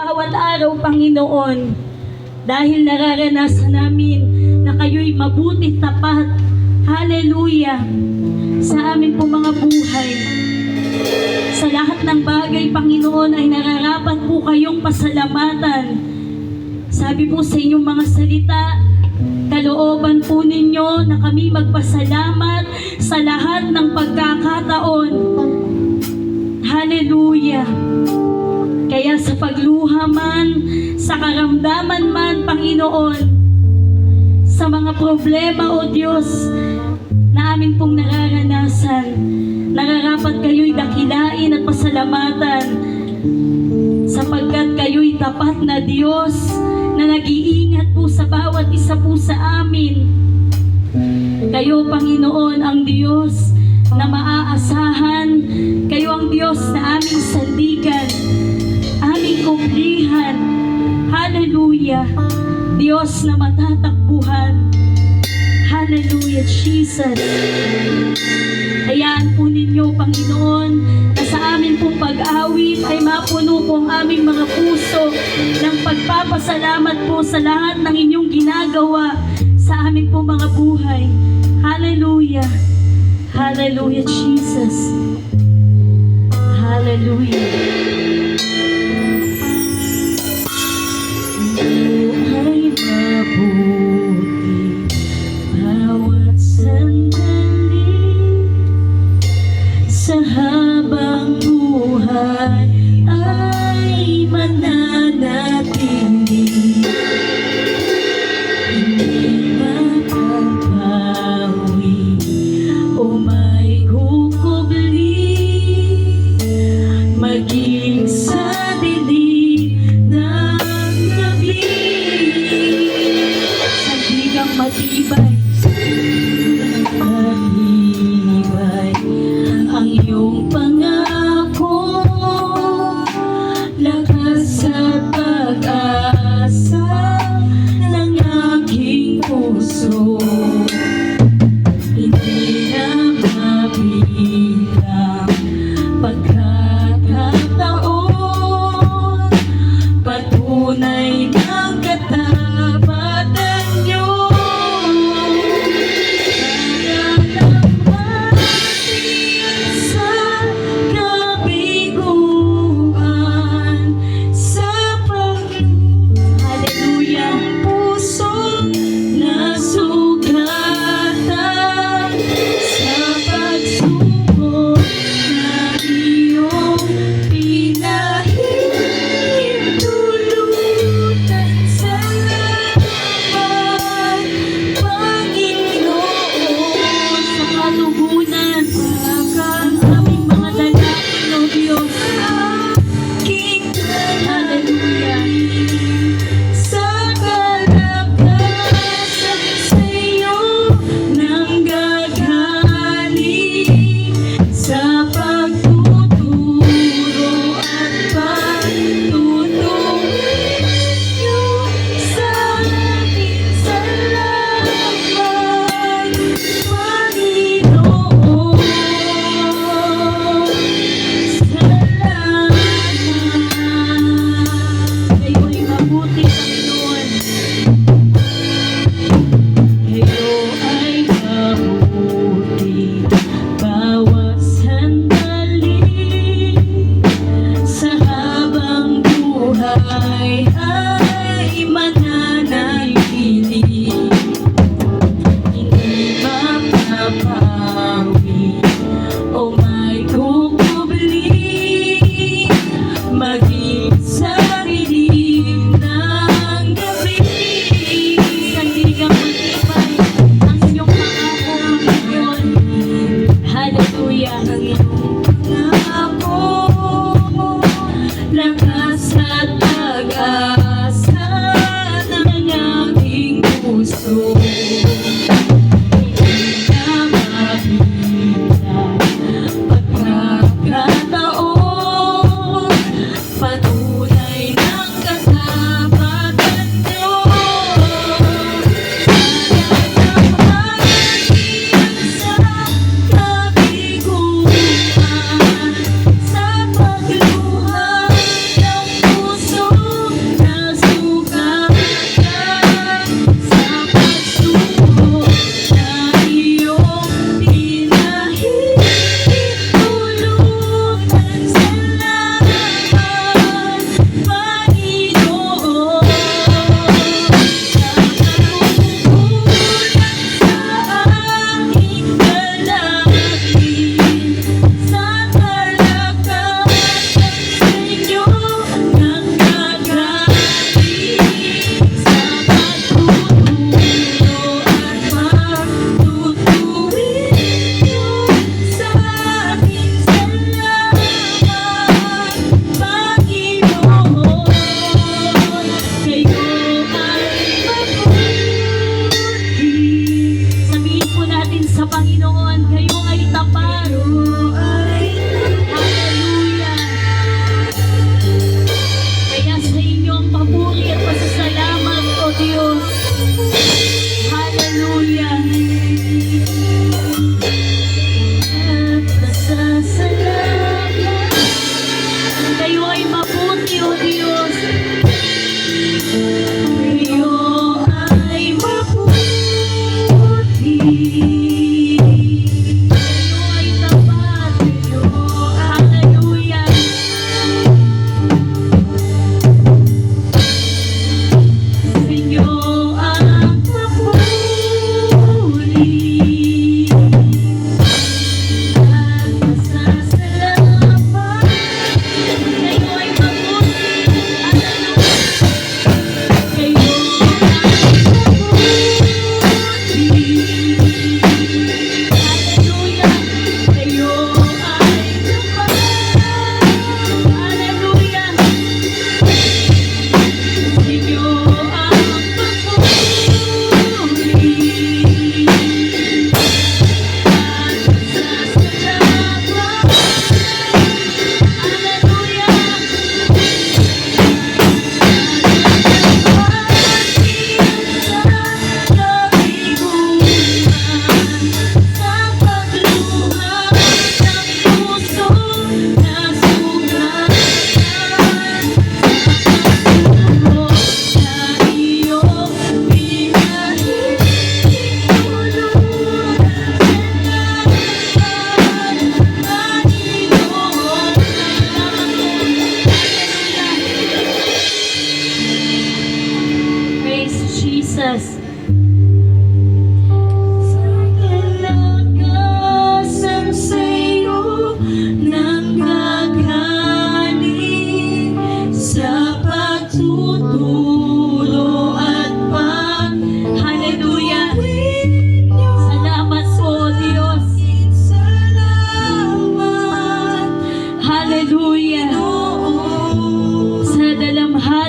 bawat araw, Panginoon, dahil nararanasan namin na kayo'y mabuti, tapat, hallelujah, sa amin po mga buhay. Sa lahat ng bagay, Panginoon, ay nararapat po kayong pasalamatan. Sabi po sa inyong mga salita, kalooban po ninyo na kami magpasalamat sa lahat ng pagkakataon. Hallelujah. Kaya sa pagluha man, sa karamdaman man, Panginoon, sa mga problema, O Diyos, na amin pong nararanasan, nararapat kayo'y dakilain at pasalamatan sapagkat kayo'y tapat na Diyos na nag-iingat po sa bawat isa po sa amin. Kayo, Panginoon, ang Diyos na maaasahan. Kayo ang Diyos na aming sandigan, aming kumplihan. Hallelujah. Diyos na matatakbuhan. Hallelujah, Jesus. Hayaan po ninyo, Panginoon, na sa amin pong pag-awit ay mapuno po ang aming mga puso ng pagpapasalamat po sa lahat ng inyong ginagawa sa amin pong mga buhay. Hallelujah. Hallelujah, Jesus. Hallelujah. Buhay mabuti bawat sandali sa habang buhay ay mananatili. Hindi mapagpawi o may hukubli maging sa dilim.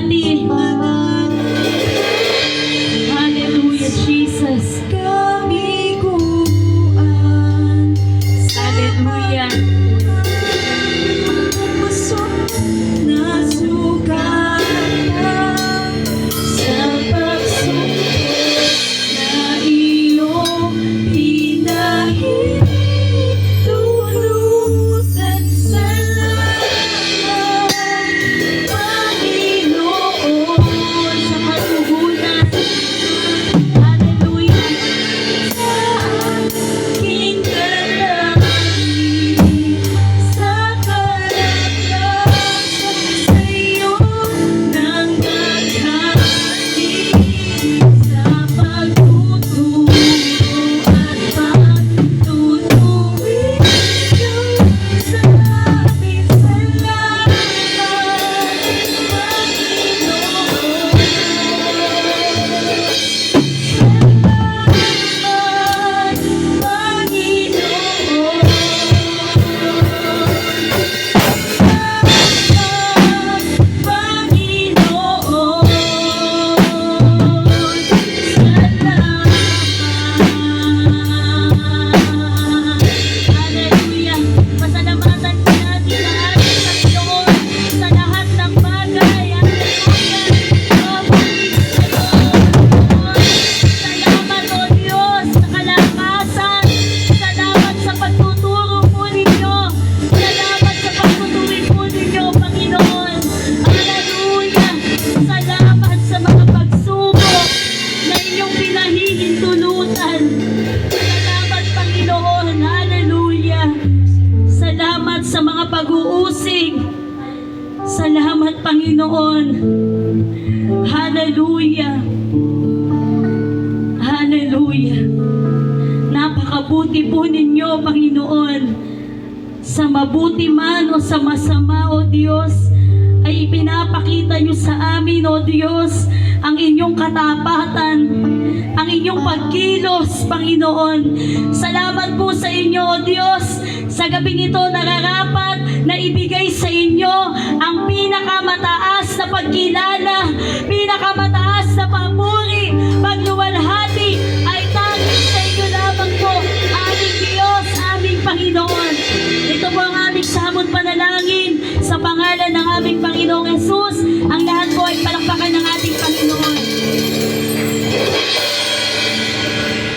luwalhati. Hallelujah, Jesus. Hallelujah. Hallelujah. Pasalamatan po natin ang ating Panginoon sa lahat ng bagay. Salamat o Diyos sa kalakasan. Salamat sa pagtuturo po ninyo. Salamat sa pagtutuloy po ninyo, Panginoon. Hallelujah. Salamat sa mga pagsubok na inyong pinahihintulutan. Salamat, Panginoon. Hallelujah. Salamat sa mga pag-uusig. Salamat, Panginoon. Hallelujah. Hallelujah. Napakabuti po ninyo, Panginoon. Sa mabuti man o sa masama, O Diyos, ay ipinapakita nyo sa amin, O Diyos, ang inyong katapatan, ang inyong pagkilos, Panginoon. Salamat po sa inyo, O Diyos. Sa gabing ito, nararapat na ibigay sa inyo ang pinakamataas na pagkilala, pinakamataas na papuri, pagluwalhati ay tanging sa inyo lamang po, aming Diyos, aming Panginoon. Ito po ang aming samot panalangin sa pangalan ng aming Panginoong Jesus. Ang lahat po ay palakpakan